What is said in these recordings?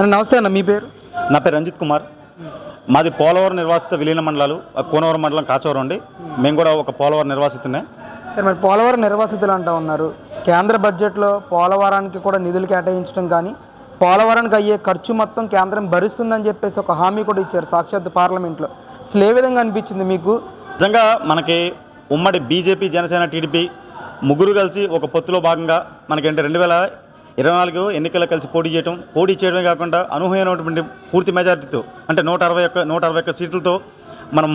అన్న నమస్తే అన్న, మీ పేరు? నా పేరు రంజిత్ కుమార్. మాది పోలవరం నిర్వాసిత విలీన మండలాలు, కోనవరం మండలం కాచవరం అండి. మేము కూడా ఒక పోలవరం నిర్వాసితున్నే. సరే, మరి పోలవరం నిర్వాసితులు అంటూ ఉన్నారు. కేంద్ర బడ్జెట్లో పోలవరానికి కూడా నిధులు కేటాయించడం కానీ పోలవరానికి అయ్యే ఖర్చు మొత్తం కేంద్రం భరిస్తుందని చెప్పేసి ఒక హామీ కూడా ఇచ్చారు సాక్షాత్ పార్లమెంట్లో. అసలు ఏ విధంగా అనిపించింది మీకు? నిజంగా మనకి ఉమ్మడి బీజేపీ, జనసేన, టీడీపీ ముగ్గురు కలిసి ఒక పొత్తులో భాగంగా మనకంటే 2024 ఎన్నికల్లో కలిసి పోటీ చేయడమే కాకుండా అనూహ్యమైనటువంటి పూర్తి మెజారిటీతో, అంటే 161 సీట్లతో మనం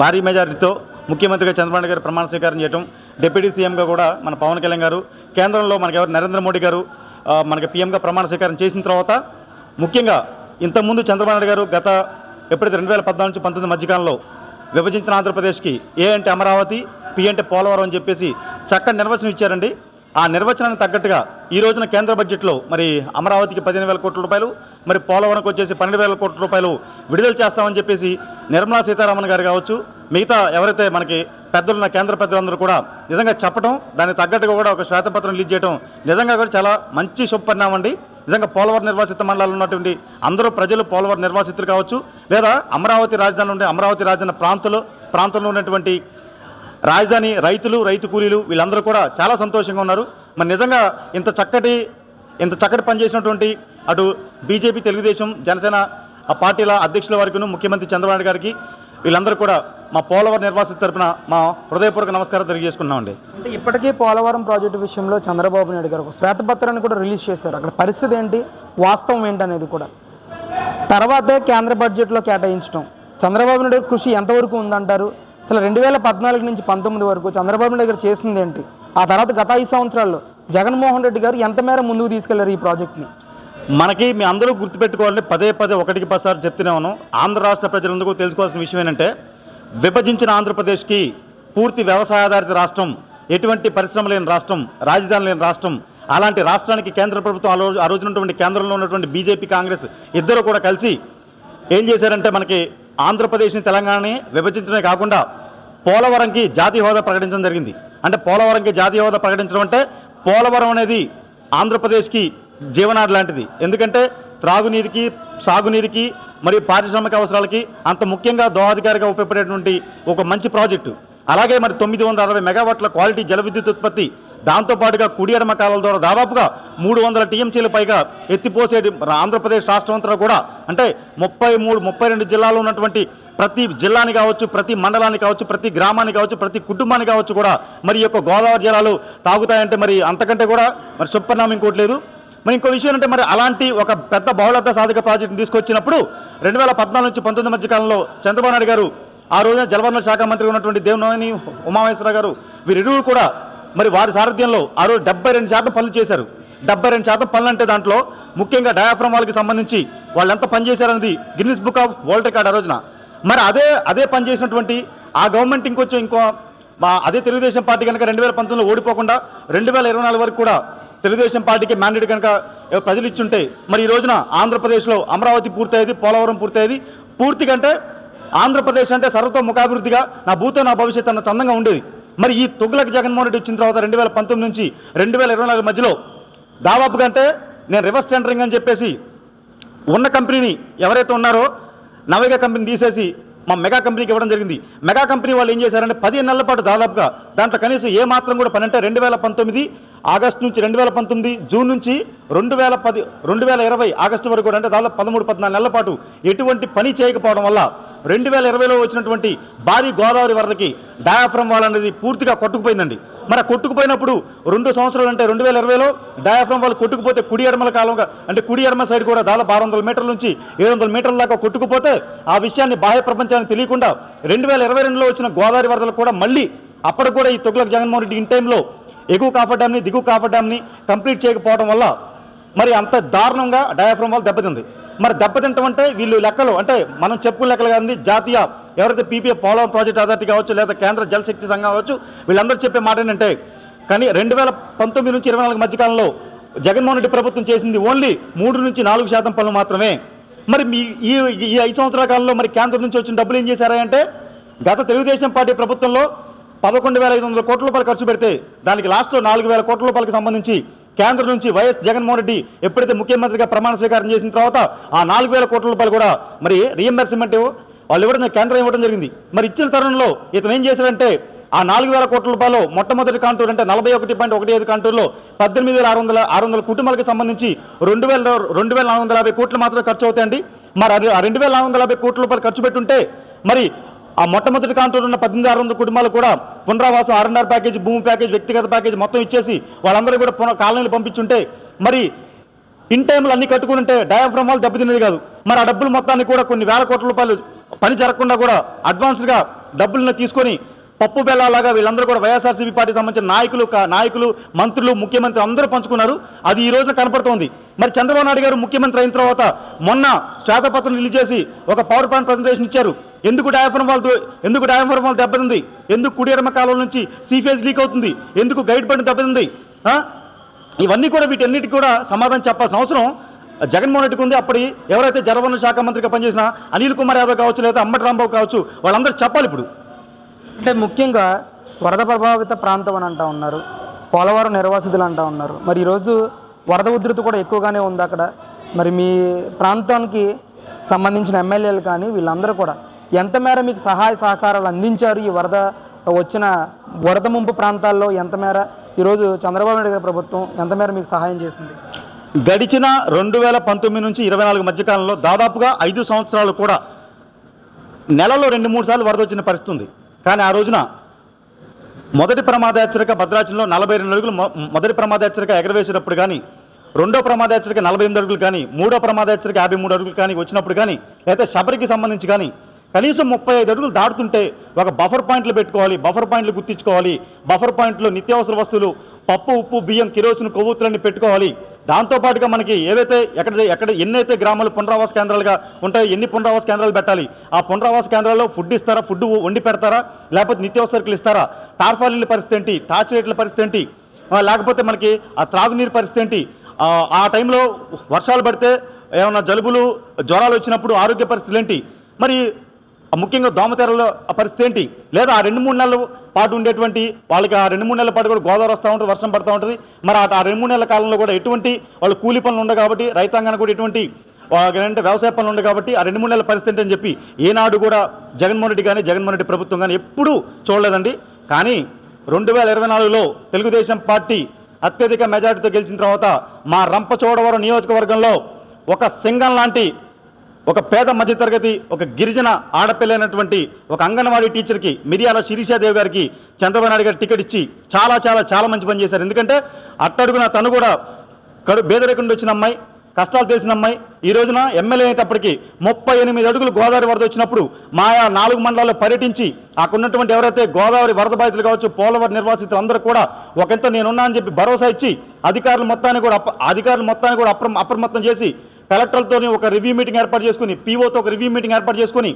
భారీ మెజారిటీతో ముఖ్యమంత్రిగా చంద్రబాబు నాయుడు గారు ప్రమాణ స్వీకారం చేయడం, డిప్యూటీ సీఎంగా కూడా మన పవన్ కళ్యాణ్ గారు, కేంద్రంలో మనకి నరేంద్ర మోడీ గారు మనకి పీఎంగా ప్రమాణ స్వీకారం చేసిన తర్వాత, ముఖ్యంగా ఇంతకుముందు చంద్రబాబు నాయుడు గారు ఎప్పుడైతే 2014 నుంచి 2019 మధ్యకాలంలో విభజించిన ఆంధ్రప్రదేశ్కి ఏ అంటే అమరావతి, పి అంటే పోలవరం అని చెప్పేసి చక్కని నిర్వచనం ఇచ్చారండి. ఆ నిర్వచనానికి తగ్గట్టుగా ఈ రోజున కేంద్ర బడ్జెట్లో మరి అమరావతికి 15,000 కోట్ల రూపాయలు, మరి పోలవరంకి వచ్చేసి 12,000 కోట్ల రూపాయలు విడుదల చేస్తామని చెప్పేసి నిర్మలా సీతారామన్ గారు కావచ్చు, మిగతా ఎవరైతే మనకి పెద్దలున్న కేంద్ర పెద్దలందరూ కూడా నిజంగా చెప్పడం, దానికి తగ్గట్టుగా కూడా ఒక శ్వేతపత్రం రిలీజ్ చేయడం నిజంగా కూడా చాలా మంచి శుభపరిణామం అండి. నిజంగా పోలవరం నిర్వాసిత మండలాలు ఉన్నటువంటి అందరూ ప్రజలు పోలవరం నిర్వాసితులు కావచ్చు, లేదా అమరావతి రాజధాని ఉండే అమరావతి రాజధాని ప్రాంతంలో ఉన్నటువంటి రాజధాని రైతు కూలీలు వీళ్ళందరూ కూడా చాలా సంతోషంగా ఉన్నారు. మరి నిజంగా ఇంత చక్కటి పనిచేసినటువంటి అటు బీజేపీ, తెలుగుదేశం, జనసేన ఆ పార్టీల అధ్యక్షుల వరకును ముఖ్యమంత్రి చంద్రబాబు నాయుడు గారికి వీళ్ళందరూ కూడా మా పోలవరం నిర్వాసిత తరపున మా హృదయపూర్వక నమస్కారం తెలియజేసుకున్నామండి. అంటే ఇప్పటికీ పోలవరం ప్రాజెక్టు విషయంలో చంద్రబాబు నాయుడు గారు ఒక శ్వేతపత్రాన్ని కూడా రిలీజ్ చేశారు. అక్కడ పరిస్థితి ఏంటి, వాస్తవం ఏంటనేది కూడా తర్వాతే కేంద్ర బడ్జెట్లో కేటాయించడం చంద్రబాబు నాయుడు కృషి ఎంతవరకు ఉందంటారు? అసలు 2014 నుంచి 2019 వరకు చంద్రబాబు నాయుడు గారు చేసింది ఏంటి? ఆ తర్వాత గత 5 సంవత్సరాల్లో జగన్మోహన్ రెడ్డి గారు ఎంత మేర ముందుకు తీసుకెళ్లారు ఈ ప్రాజెక్ట్ని? మనకి మీ అందరూ గుర్తుపెట్టుకోవాలంటే పదే ఒకటికి 10 సార్లు చెప్తూనే ఉన్నాం. ఆంధ్ర రాష్ట్ర ప్రజలందరూ తెలుసుకోవాల్సిన విషయం ఏంటంటే, విభజించిన ఆంధ్రప్రదేశ్కి పూర్తి వ్యవసాయాధారిత రాష్ట్రం, ఎటువంటి పరిశ్రమ లేని రాష్ట్రం, రాజధాని లేని రాష్ట్రం, అలాంటి రాష్ట్రానికి కేంద్ర ప్రభుత్వం ఆ రోజు ఉన్నటువంటి కేంద్రంలో ఉన్నటువంటి బీజేపీ, కాంగ్రెస్ ఇద్దరు కూడా కలిసి ఏం చేశారంటే, మనకి ఆంధ్రప్రదేశ్ని తెలంగాణని విభజించడమే కాకుండా పోలవరంకి జాతీయ హోదా ప్రకటించడం జరిగింది. అంటే పోలవరంకి జాతీయ హోదా ప్రకటించడం అంటే పోలవరం అనేది ఆంధ్రప్రదేశ్కి జీవనాడి లాంటిది. ఎందుకంటే త్రాగునీరుకి, సాగునీరుకి మరియు పారిశ్రామిక అవసరాలకి అంత ముఖ్యంగా దోహదకారిగా ఉపయోగపడేటువంటి ఒక మంచి ప్రాజెక్టు. అలాగే మరి 960 మెగావాట్ల క్వాలిటీ జల విద్యుత్ ఉత్పత్తి, దాంతోపాటుగా కుడి ఎడమ కాలువల ద్వారా దాదాపుగా 300 టీఎంసీల పైగా ఎత్తిపోసే ఆంధ్రప్రదేశ్ రాష్ట్రం అంతా కూడా, అంటే 32 జిల్లాలో ఉన్నటువంటి ప్రతి జిల్లాని కావచ్చు, ప్రతి మండలాన్ని కావచ్చు, ప్రతి గ్రామాన్ని కావచ్చు, ప్రతి కుటుంబాన్ని కావచ్చు కూడా మరి యొక్క గోదావరి జలాలు తాగుతాయంటే మరి అంతకంటే కూడా మరి సుపరిణామం ఇంకోటి లేదు. మరి ఇంకో విషయం అంటే, మరి అలాంటి ఒక పెద్ద బహుళత సాధక ప్రాజెక్టును తీసుకొచ్చినప్పుడు 2014 నుంచి 2019 మధ్య కాలంలో చంద్రబాబు నాయుడు గారు, ఆ రోజున జలవనరుల శాఖ మంత్రి ఉన్నటువంటి దేవినేని ఉమామహేశ్వరరావు గారు, వీరిరువురు కూడా మరి వారి సారథ్యంలో ఆ రోజు 72% పనులు చేశారు. 72% పనులు అంటే దాంట్లో ముఖ్యంగా డయాఫ్రమ్ వాళ్ళకి సంబంధించి వాళ్ళు ఎంత పనిచేశారనేది Guinness book of world record ఆ రోజున. మరి అదే పని చేసినటువంటి ఆ గవర్నమెంట్ ఇంకో అదే తెలుగుదేశం పార్టీ కనుక 2019లో ఓడిపోకుండా 2024 వరకు కూడా తెలుగుదేశం పార్టీకి మ్యాండేట్ కనుక ప్రజలు ఇచ్చుంటే మరి ఈ రోజున ఆంధ్రప్రదేశ్లో అమరావతి పూర్తయ్యేది, పోలవరం పూర్తయ్యేది. పూర్తిగా ఆంధ్రప్రదేశ్ అంటే సర్వతోముఖాభివృద్ధిగా నా భూతో నా భవిష్యత్తు అన్న చందంగా ఉండేది. మరి ఈ తుగ్లక్ జగన్మోహన్ రెడ్డి వచ్చిన తర్వాత 2019 నుంచి 2024 మధ్యలో దాదాపుగా, అంటే నేను రివర్స్ టెండరింగ్ అని చెప్పేసి ఉన్న కంపెనీని ఎవరైతే ఉన్నారో నవేగా కంపెనీ తీసేసి మా మెగా కంపెనీకి ఇవ్వడం జరిగింది. మెగా కంపెనీ వాళ్ళు ఏం చేశారంటే 15 నెలల పాటు దాదాపుగా దాంట్లో కనీసం ఏ మాత్రం కూడా పని, అంటే 2019 ఆగస్టు నుంచి 2019 జూన్ నుంచి 2020 ఆగస్టు వరకు కూడా, అంటే దాదాపు 13-14 నెలల పాటు ఎటువంటి పని చేయకపోవడం వల్ల 2020లో వచ్చినటువంటి భారీ గోదావరి వరదకి డయాఫ్రమ్ వాల్ అనేది పూర్తిగా కొట్టుకుపోయిందండి. మరి కొట్టుకుపోయినప్పుడు 2 సంవత్సరాలు, అంటే 2020లో డయాఫ్రమ్ వాళ్ళు కొట్టుకుపోతే కుడి ఎడమల కాలంగా, అంటే కుడి ఎడమ సైడ్ కూడా దాదాపు 600 మీటర్ల నుంచి 700 మీటర్ల దాకా కొట్టుకుపోతే ఆ విషయాన్ని బాహ్య ప్రపంచానికి తెలియకుండా 2022లో వచ్చిన గోదావరి వరదలు కూడా మళ్ళీ అప్పటికి కూడా ఈ తుగ్లక్ జగన్మోహన్ రెడ్డి ఇన్ టైంలో ఎగువ కాఫర్ డ్యామ్ని, దిగువ కాఫర్ డ్యామ్ని కంప్లీట్ చేయకపోవడం వల్ల మరి అంత దారుణంగా డయాఫ్రమ్ వాళ్ళు దెబ్బతింది. మరి దెబ్బతింటాం అంటే వీళ్ళు లెక్కలు, అంటే మనం చెప్పుకునే లెక్కలు కాదండి. జాతీయ ఎవరైతే పీపీఏ పోలవరం ప్రాజెక్ట్ అథారిటీ కావచ్చు, లేదా కేంద్ర జలశక్తి సంఘం కావచ్చు, వీళ్ళందరూ చెప్పే మాట ఏంటంటే, కానీ 2019 నుంచి 2024 మధ్యకాలంలో జగన్మోహన్ రెడ్డి ప్రభుత్వం చేసింది ఓన్లీ 3-4% పనులు మాత్రమే. మరి ఈ 5 సంవత్సరాల కాలంలో మరి కేంద్రం నుంచి వచ్చిన డబ్బులు ఏం చేశారంటే, గత తెలుగుదేశం పార్టీ ప్రభుత్వంలో 11,500 కోట్ల రూపాయలు ఖర్చు పెడితే దానికి లాస్ట్లో 4,000 కోట్ల రూపాయలకు సంబంధించి కేంద్రం నుంచి వైఎస్ జగన్మోహన్ రెడ్డి ఎప్పుడైతే ముఖ్యమంత్రిగా ప్రమాణ స్వీకారం చేసిన తర్వాత ఆ 4,000 కోట్ల రూపాయలు కూడా మరి రీఎంబర్స్మెంట్ వాళ్ళు ఇవ్వడం, కేంద్రం ఇవ్వడం జరిగింది. మరి ఇచ్చిన తరుణంలో ఇతను ఏం చేశాడంటే ఆ 4,000 కోట్ల రూపాయలు మొట్టమొదటి కాంటూర్ అంటే 41.15 కాంటూర్లో 18,600 కుటుంబాలకు సంబంధించి 2,450 కోట్లు మాత్రమే ఖర్చు అవుతాయండి. మరి ఆ 2,450 కోట్ల రూపాయలు ఖర్చు పెట్టుంటే మరి ఆ మొట్టమొదటి కాంటూర్ ఉన్న 18,600 కుటుంబాలు కూడా పునరావాసం, R&R ప్యాకేజ్, భూమి ప్యాకేజ్, వ్యక్తిగత ప్యాకేజ్ మొత్తం ఇచ్చేసి వాళ్ళందరూ కూడా కాలనీలు పంపించుంటే మరి ఇన్ టైంలో అన్ని కట్టుకుని ఉంటే డయాఫ్రమ్ వాళ్ళు దెబ్బతినేది కాదు. మరి ఆ డబ్బులు మొత్తాన్ని కూడా కొన్ని వేల కోట్ల రూపాయలు పని జరగకుండా కూడా అడ్వాన్స్గా డబ్బులను తీసుకొని పప్పు బెల్లాలాగా వీళ్ళందరూ కూడా వైఎస్ఆర్సీపీ పార్టీకి సంబంధించిన నాయకులు, మంత్రులు, ముఖ్యమంత్రి అందరూ పంచుకున్నారు. అది ఈ రోజున కనపడుతోంది. మరి చంద్రబాబు నాయుడు గారు ముఖ్యమంత్రి అయిన తర్వాత మొన్న శ్వేతపత్రం రిలీజ్ చేసి ఒక పవర్ పాయింట్ ప్రజెంటేషన్ ఇచ్చారు. ఎందుకు డయాఫ్రమ్ వాళ్ళు దెబ్బతింది, ఎందుకు కుడి ఎడమ కాలువల నుంచి సీఫేజ్ లీక్ అవుతుంది, ఎందుకు గైడ్ బండి దెబ్బతింది, ఇవన్నీ కూడా వీటన్నిటికీ కూడా సమాధానం చెప్పాల్సిన అవసరం జగన్మోహన్ రెడ్డికి ఉంది. అప్పటి ఎవరైతే జలవనరుల శాఖ మంత్రిగా పనిచేసిన అనిల్ కుమార్ యాదవ్ కావచ్చు, లేదా అంబటి రాంబాబు కావచ్చు, వాళ్ళందరూ చెప్పాలి. ఇప్పుడు అంటే ముఖ్యంగా వరద ప్రభావిత ప్రాంతం అని అంటూ ఉన్నారు, పోలవరం నిర్వాసితులు అంటూ ఉన్నారు. మరి ఈరోజు వరద ఉధృతి కూడా ఎక్కువగానే ఉంది అక్కడ. మరి మీ ప్రాంతానికి సంబంధించిన ఎమ్మెల్యేలు కానీ వీళ్ళందరూ కూడా ఎంత మేర మీకు సహాయ సహకారాలు అందించారు? ఈ వరద ముంపు ప్రాంతాల్లో ఎంత మేర ఈరోజు చంద్రబాబు నాయుడు గారి ప్రభుత్వం ఎంత మేర మీకు సహాయం చేసింది? గడిచిన 2019 నుంచి 24 మధ్యకాలంలో దాదాపుగా 5 సంవత్సరాలు కూడా నెలలో 2-3 సార్లు వరద వచ్చిన పరిస్థితి ఉంది. కానీ ఆ రోజున మొదటి ప్రమాద హెచ్చరిక భద్రాచలంలో 42 అడుగులు మొదటి ప్రమాద హెచ్చరిక ఎగరవేసినప్పుడు కానీ, రెండో ప్రమాద హెచ్చరిక 48 అడుగులు కానీ, మూడో ప్రమాద హెచ్చరిక 53 అడుగులు కానీ వచ్చినప్పుడు కానీ, లేదా శబరికి సంబంధించి కానీ కనీసం 35 అడుగులు దాటుతుంటే ఒక బఫర్ పాయింట్లు పెట్టుకోవాలి, బఫర్ పాయింట్లు గుర్తించుకోవాలి. బఫర్ పాయింట్లో నిత్యావసర వస్తువులు, పప్పు, ఉప్పు, బియ్యం, కిరోసిన్, కొవ్వొత్తులన్నీ పెట్టుకోవాలి. దాంతోపాటుగా మనకి ఏవైతే ఎన్నైతే గ్రామాలు పునరావాస కేంద్రాలుగా ఉంటాయో ఎన్ని పునరావాస కేంద్రాలు పెట్టాలి, ఆ పునరావాస కేంద్రాల్లో ఫుడ్ ఇస్తారా, ఫుడ్ వండి పెడతారా, లేకపోతే నిత్యావసరకులు ఇస్తారా, టార్పాలిన్ల పరిస్థితి ఏంటి, టార్చ్ లైట్ల పరిస్థితి ఏంటి, లేకపోతే మనకి ఆ త్రాగునీరు పరిస్థితి ఏంటి, ఆ టైంలో వర్షాలు పడితే ఏమైనా జలుబులు, జ్వరాలు వచ్చినప్పుడు ఆరోగ్య పరిస్థితులు ఏంటి, మరి ముఖ్యంగా దోమతెరలో ఆ పరిస్థితి ఏంటి, లేదా ఆ 2-3 నెలల పాటు ఉండేటువంటి వాళ్ళకి ఆ 2-3 నెలల పాటు కూడా గోదావరి వస్తూ ఉంటుంది, వర్షం పడుతూ ఉంటుంది. మరి ఆ 2-3 నెలల కాలంలో కూడా ఎటువంటి వాళ్ళు కూలి పనులు ఉండవు కాబట్టి, రైతాంగానికి కూడా ఎటువంటి అంటే వ్యవసాయ పనులు ఉండవు కాబట్టి ఆ 2-3 నెలల పరిస్థితి అని చెప్పి ఏనాడు కూడా జగన్మోహన్ రెడ్డి కానీ, జగన్మోహన్ రెడ్డి ప్రభుత్వం కానీ ఎప్పుడూ చూడలేదండి. కానీ 2024లో తెలుగుదేశం పార్టీ అత్యధిక మెజార్టీతో గెలిచిన తర్వాత మా రంపచోడవరం నియోజకవర్గంలో ఒక సింగం లాంటి ఒక పేద మధ్యతరగతి ఒక గిరిజన ఆడపిల్లైనటువంటి ఒక అంగన్వాడీ టీచర్కి మిరియాల శిరీషాదేవి గారికి చంద్రబాబు నాయుడు గారు టికెట్ ఇచ్చి చాలా మంచి పని చేశారు. ఎందుకంటే అట్టడుగున తను కూడా పేదరికం వచ్చిన అమ్మాయి, కష్టాలు తెలిసిన అమ్మాయి, ఈ రోజున ఎమ్మెల్యే అయ్యేటప్పటికి 38 అడుగులు గోదావరి వరద వచ్చినప్పుడు మాయా 4 మండలాల్లో పర్యటించి అక్కడ ఉన్నటువంటి ఎవరైతే గోదావరి వరద బాధితులు కావచ్చు, పోలవరం నిర్వాసితులు అందరూ కూడా ఒకంత నేనున్నా అని చెప్పి భరోసా ఇచ్చి అధికారులు మొత్తాన్ని కూడా అప్రమత్తం చేసి కలెక్టర్లతో ఒక రివ్యూ మీటింగ్ ఏర్పాటు చేసుకుని, పీఓతో ఒక రివ్యూ మీటింగ్ ఏర్పాటు చేసుకుని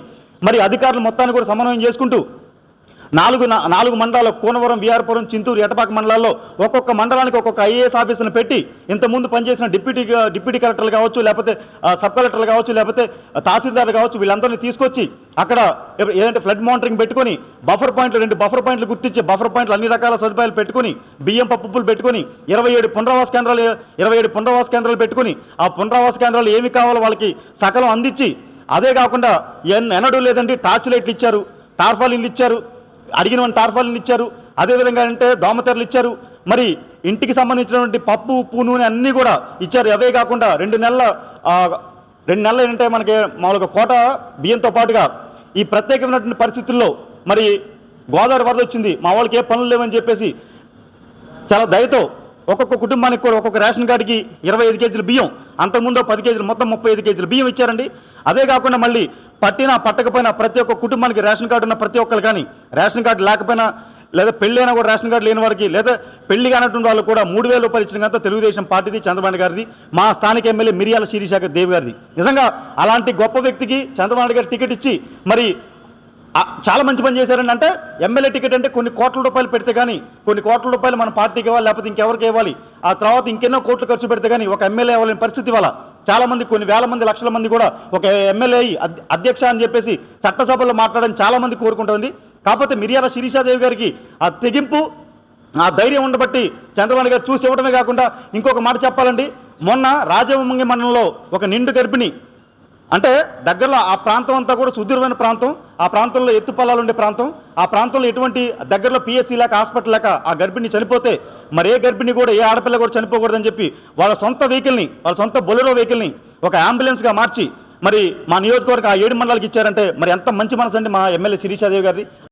మరి అధికారులు మొత్తాన్ని కూడా సమన్వయం చేసుకుంటూ 4 మండలాల్లో కూనవరం, విఆర్పురం, చింతూరు, ఎటపాక మండలాల్లో ఒక్కొక్క మండలానికి ఒక్కొక్క ఐఏఎస్ ఆఫీసులను పెట్టి ఇంతకుముందు పనిచేసిన డిప్యూటీ కలెక్టర్లు కావచ్చు, లేకపోతే సబ్ కలెక్టర్లు కావచ్చు, లేకపోతే తహసీల్దార్లు కావచ్చు, వీళ్ళందరినీ తీసుకొచ్చి అక్కడ ఏదంటే ఫ్లడ్ మానిటరింగ్ పెట్టుకొని బఫర్ పాయింట్లు 2 బఫర్ పాయింట్లు గుర్తించి బఫర్ పాయింట్లు అన్ని రకాల సదుపాయాలు పెట్టుకొని బియ్యం పప్పులు పెట్టుకొని 27 పునరావాస కేంద్రాలు పెట్టుకొని ఆ పునరావాస కేంద్రాలు ఏమి కావాలో వాళ్ళకి సకలం అందించి, అదే కాకుండా ఎన్నడూ లేదండి టార్చ్ లైట్లు ఇచ్చారు, టార్పాలిన్లు ఇచ్చారు, అడిగిన టార్పాలిన్లు ఇచ్చారు, అదేవిధంగా అంటే దోమతెరలు ఇచ్చారు, మరి ఇంటికి సంబంధించినటువంటి పప్పు, ఉప్పు, నూనె అన్నీ కూడా ఇచ్చారు. అవే కాకుండా 2 నెలలు ఏంటంటే మనకి మామూలుగా కోట బియ్యంతో పాటుగా ఈ ప్రత్యేకమైనటువంటి పరిస్థితుల్లో మరి గోదావరి వరద వచ్చింది, మా వాళ్ళకి ఏ పనులు లేవని చెప్పేసి చాలా దయతో ఒక్కొక్క కుటుంబానికి కూడా ఒక్కొక్క రేషన్ కార్డుకి 25 కేజీల బియ్యం, అంతకుముందు 10 కేజీలు, మొత్తం 35 కేజీల బియ్యం ఇచ్చారండి. అదే కాకుండా మళ్ళీ పట్టకపోయినా ప్రతి ఒక్క కుటుంబానికి రేషన్ కార్డు ఉన్న ప్రతి ఒక్కరు కానీ, రేషన్ కార్డు లేకపోయినా లేదా పెళ్ళైనా కూడా రేషన్ కార్డు లేని వారికి, లేదా పెళ్లి కానటువంటి వాళ్ళు కూడా 3,000 రూపాయలు ఇచ్చిన కనుక తెలుగుదేశం పార్టీది, చంద్రబాబు గారిది, మా స్థానిక ఎమ్మెల్యే మిరియాల శిరీషాదేవి గారిది. నిజంగా అలాంటి గొప్ప వ్యక్తికి చంద్రబాబు గారు టికెట్ ఇచ్చి మరి చాలా మంచి పని చేశారండి. అంటే ఎమ్మెల్యే టికెట్ అంటే కొన్ని కోట్ల రూపాయలు పెడితే కానీ, కొన్ని కోట్ల రూపాయలు మన పార్టీకి ఇవ్వాలి, లేకపోతే ఇంకెవరికి ఇవ్వాలి, ఆ తర్వాత ఇంకెన్నో కోట్లు ఖర్చు పెడితే కానీ ఒక ఎమ్మెల్యే అవ్వాలని పరిస్థితి వల్ల చాలామంది, కొన్ని వేల మంది, లక్షల మంది కూడా ఒక ఎమ్మెల్యే అధ్యక్ష అని చెప్పేసి చట్టసభలో మాట్లాడని చాలామంది కోరుకుంటుంది. కాకపోతే మిరియాల శిరీషాదేవి గారికి ఆ తెగింపు, ఆ ధైర్యం ఉండబట్టి చంద్రబాబు గారు చూసి ఇవ్వడమే కాకుండా ఇంకొక మాట చెప్పాలండి, మొన్న రాజమంగి మండలంలో ఒక నిండు గర్భిణి, అంటే దగ్గరలో ఆ ప్రాంతం అంతా కూడా సుదూరమైన ప్రాంతం, ఆ ప్రాంతంలో ఎత్తు పొలాలు ఉండే ప్రాంతం, ఆ ప్రాంతంలో ఎటువంటి దగ్గరలో పిఎస్సీ లేక హాస్పిటల్ లేక ఆ గర్భిణి చనిపోతే మరి ఏ గర్భిణి కూడా ఏ ఆడపిల్ల కూడా చనిపోకూడదని చెప్పి వాళ్ళ సొంత వెహికల్ని, వాళ్ళ సొంత బొలెరో వెహికల్ని ఒక అంబులెన్స్గా మార్చి మరి మా నియోజకవర్గం ఆ 7 మండలాలకు ఇచ్చారంటే మరి ఎంత మంచి మనసు అండి మా ఎమ్మెల్యే శిరీషాదేవి గారిది.